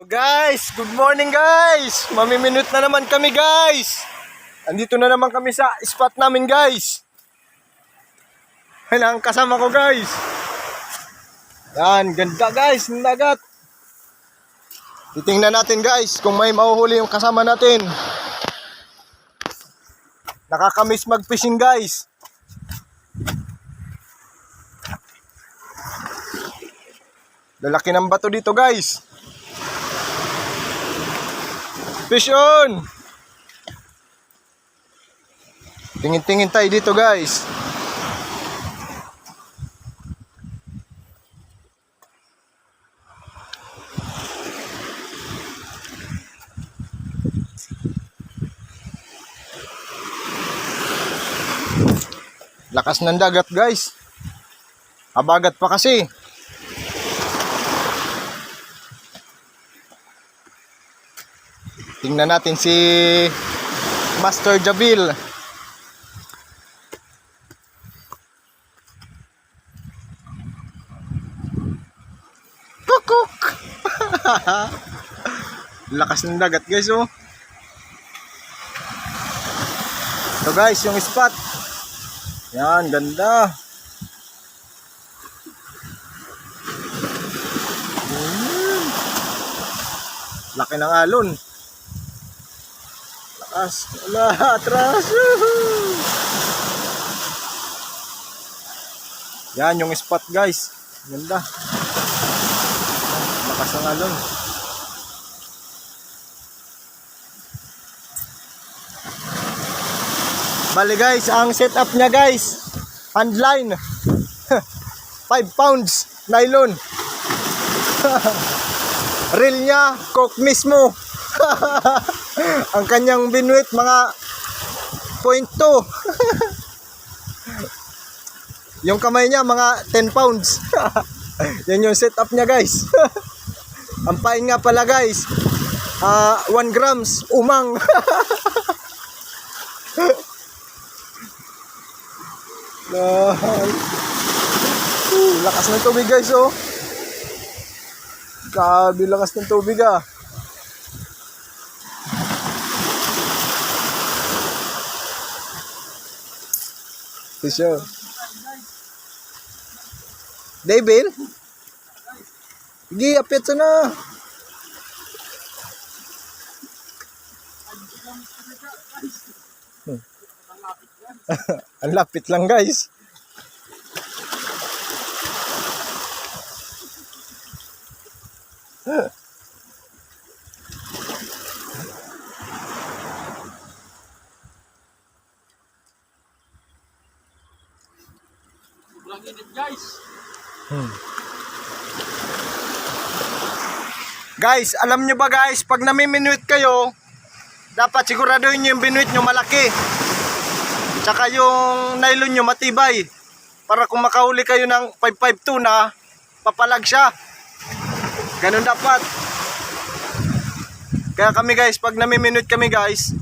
Guys, good morning guys. Mamiminute na naman kami guys. Andito na naman kami sa spot namin guys. Yan ang kasama ko guys. Yan, ganda guys ng dagat. Titingnan natin guys kung may mahuhuli yung kasama natin. Nakakamiss mag-fishing guys. Lalaki ng bato dito guys. Fish on! Tingin-tingin tayo dito guys. Lakas ng dagat guys. Habagat pa kasi. Tingnan natin si Master Jabil. Kukuk. Lakas ng dagat guys oh. So guys, yung spot. Yan, ganda. Laki ng alon. Wala, atras. Yan yung spot guys. Ganda. Lakas ng alon. Bali guys, ang setup niya guys, handline. 5 pounds nylon. Reel niya, coke mismo. Ang kanyang binuit mga 0.2. Yung kamay niya mga 10 pounds. Yan yung setup niya guys. Ang pain nga pala guys, 1 grams umang. Lakas ng tubig guys oh. Grabe lakas ng tubig ah. Sure. Devil? Sige, apit sa na. Ang lapit lang guys. Guys, alam nyo ba guys, pag nami-minuit kayo, dapat siguraduhin nyo yung binuit nyo malaki. Tsaka yung nylon nyo matibay. Para kung makahuli kayo ng 552 na, papalag siya. Ganun dapat. Kaya kami guys, pag nami-minuit kami guys,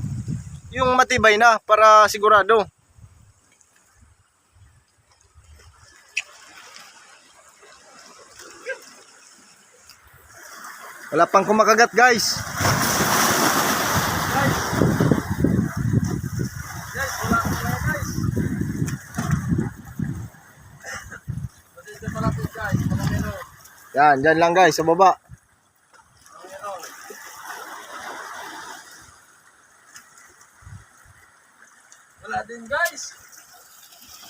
yung matibay na para sigurado. Wala pang kumakagat guys. Yan, dyan lang guys, sa baba. Wala din guys.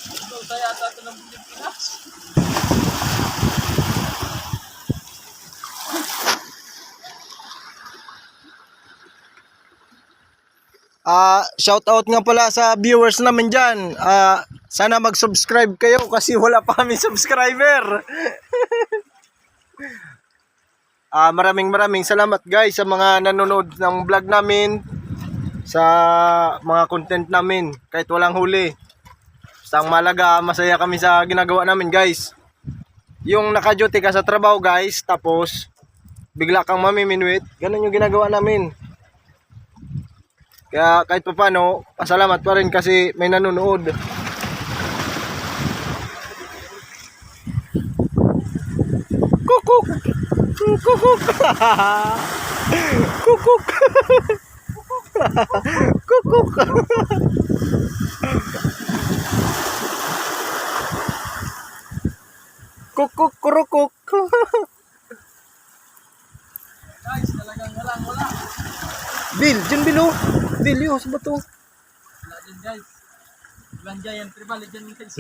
Ito tayo ata ito ng Pilipinas. Shout out nga pala sa viewers namin dyan. Sana mag-subscribe kayo kasi wala pa kami subscriber. Maraming salamat guys sa mga nanonood ng vlog namin, sa mga content namin kahit walang huli. Basta ang malaga, masaya kami sa ginagawa namin guys. Yung naka-duty ka sa trabaho guys, tapos bigla kang mamiminuit, ganun yung ginagawa namin. Kaya kahit pa paano, pasalamat pa rin kasi may nanonood. Kukuk! Kukuk! Kukuk. Kukuk. Kukuk. Kukuk kurukuk. Guys, talagang wala. Bil, dyan bilo. Bil, yun, sa bato. Wala din guys. Belanja yan, tribal dyan guys.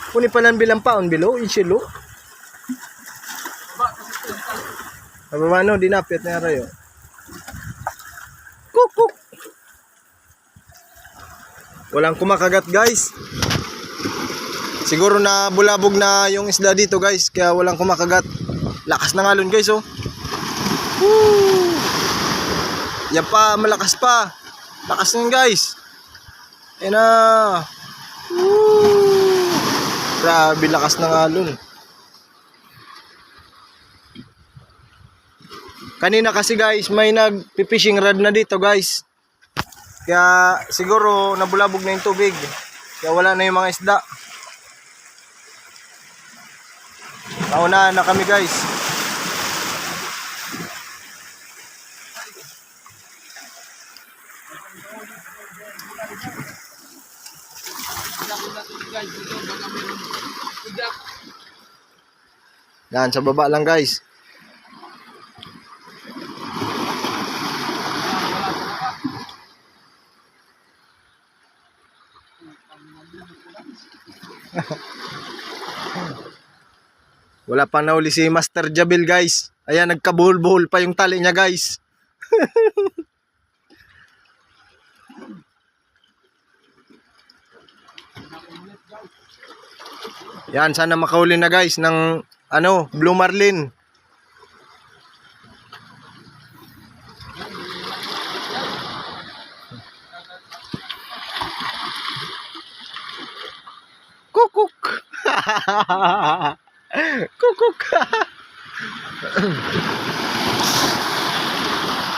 Kuni palan bilang paon bilo, insyelo. Baba, kasi ito. Abamano, dinapit na rayo. Kukuk. Walang kumakagat guys. Siguro na bulabog na yung isda dito guys, kaya walang kumakagat. Lakas ng alon guys oh. Woo! Yan pa, malakas pa. Lakas nun guys. Ayan na. Woo! Grabe lakas ng alon. Kanina kasi guys, may nag-fishing rod na dito guys. Kaya siguro nabulabog na yung tubig. Kaya wala na yung mga isda. Naunahan na kami guys. Guys, dito baka meron igap. Yan, sa baba lang guys. Wala pa nauli si Master Jabil guys. Ayan, nagkabuhol-buhol pa yung tali niya guys. Yan, sana makahuli na guys ng Blue Marlin. Kukuk. Kukuk.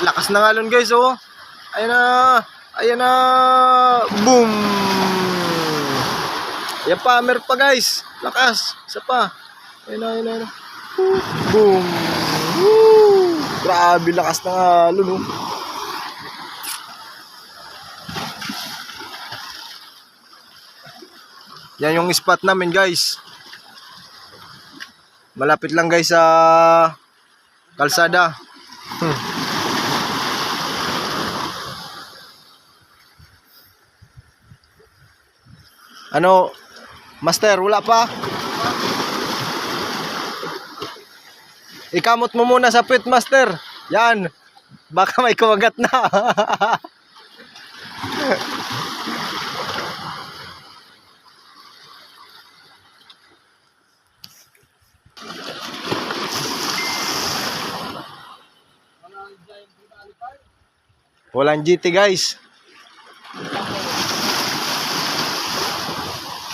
Lakas ng alon guys oh. Ayan na. Ayan na. Boom. Yan pa, meron pa guys. Lakas. Isa pa. Ayan na, ayan na, ayan na. Boom. Woo. Grabe lakas ng alon oh. Yan yung spot namin guys. Malapit lang guys sa kalsada. Ano, Master, wala pa? Ikamot mo muna sa pit, Master. Yan. Baka may kumagat na. Walang GT guys.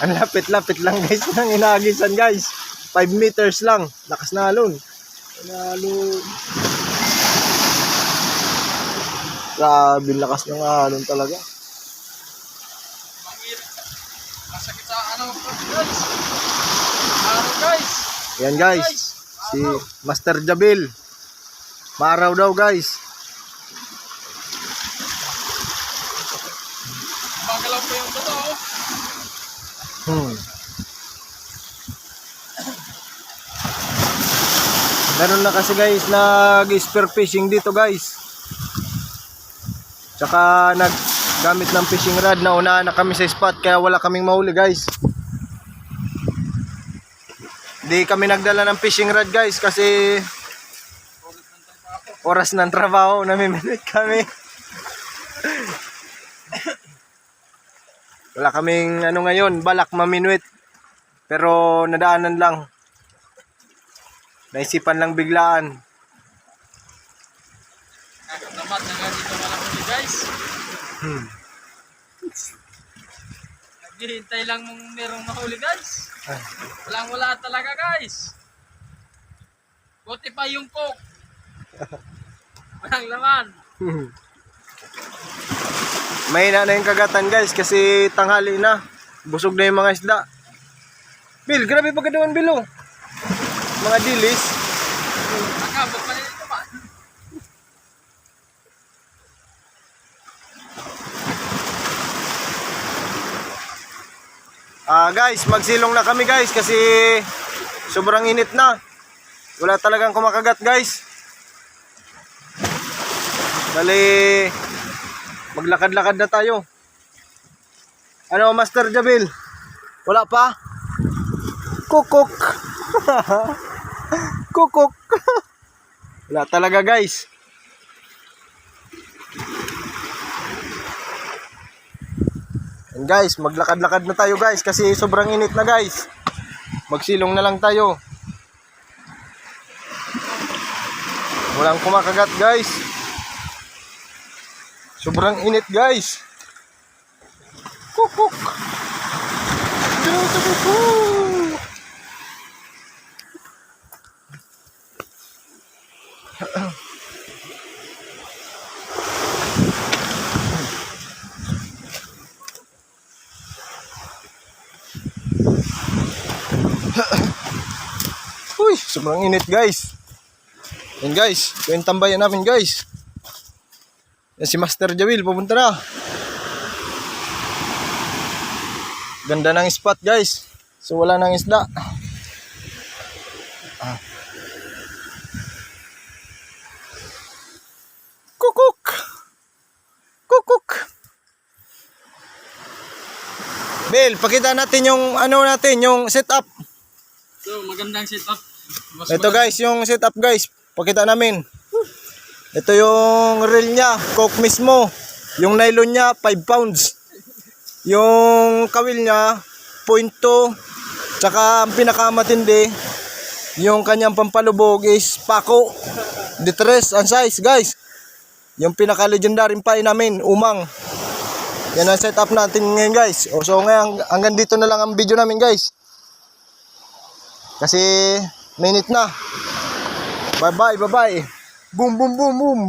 Ang lapit-lapit lang guys ng inaagisan guys. 5 meters lang. Lakas na alon. Alon. Grabe lakas ng alon talaga. Masakit sa guys. Guys. Yan guys. Si Master Jabil. Maaraw daw guys. Magalaw pa yung bato. Meron na kasi guys nag-spear fishing dito guys. Tsaka naggamit ng fishing rod. Naunahan na kami sa spot kaya wala kaming mahuli guys. Hindi kami nagdala ng fishing rod guys kasi oras ng trabaho, nami-minute kami. Wala kaming ngayon, balak maminwit. Pero nadaanan lang. Naisipan lang biglaan. Nakatamat na nga dito walang huli guys. Naghihintay lang mong merong mahuli guys. Wala talaga guys. Buti pa yung coke. Walang laman. Mahina na yung kagatan guys kasi tanghali na. Busog na yung mga isda. Bil, grabe pagkadawan Bil oh. mga dilis. Nakabot pa rin ito ba? Guys, magsilong na kami guys kasi sobrang init na. Wala talagang kumakagat guys. Dali, maglakad-lakad na tayo. Ano, Master Jabil? Wala pa? Kukuk. Kukuk. Wala talaga guys. And guys, maglakad-lakad na tayo guys kasi sobrang init na guys. Magsilong na lang tayo. Walang kumakagat guys. Sobrang init guys. Kukuk. Uy, sobrang init guys. Yan guys, ito yung tambayan namin guys. Yan si Master Jawil, pupunta na. Ganda ng spot guys. So wala nang isda. Kukuk. Kukuk. Bel, pakita natin yung ano natin, yung setup. So, magandang setup. Ito guys, yung setup guys. Pakita namin. Ito yung reel niya, coke mismo. Yung nylon niya, 5 pounds. Yung kawil niya, 0.2. Tsaka ang pinakamatindi, yung kanyang pampalubog is pako. Ditres ang size guys. Yung pinaka-legendary pa namin, umang. Yan ang setup natin ngayon guys. So ngayon, hanggang dito na lang ang video namin guys. Kasi minute na. Bye bye, bye bye. Boom, boom, boom, boom.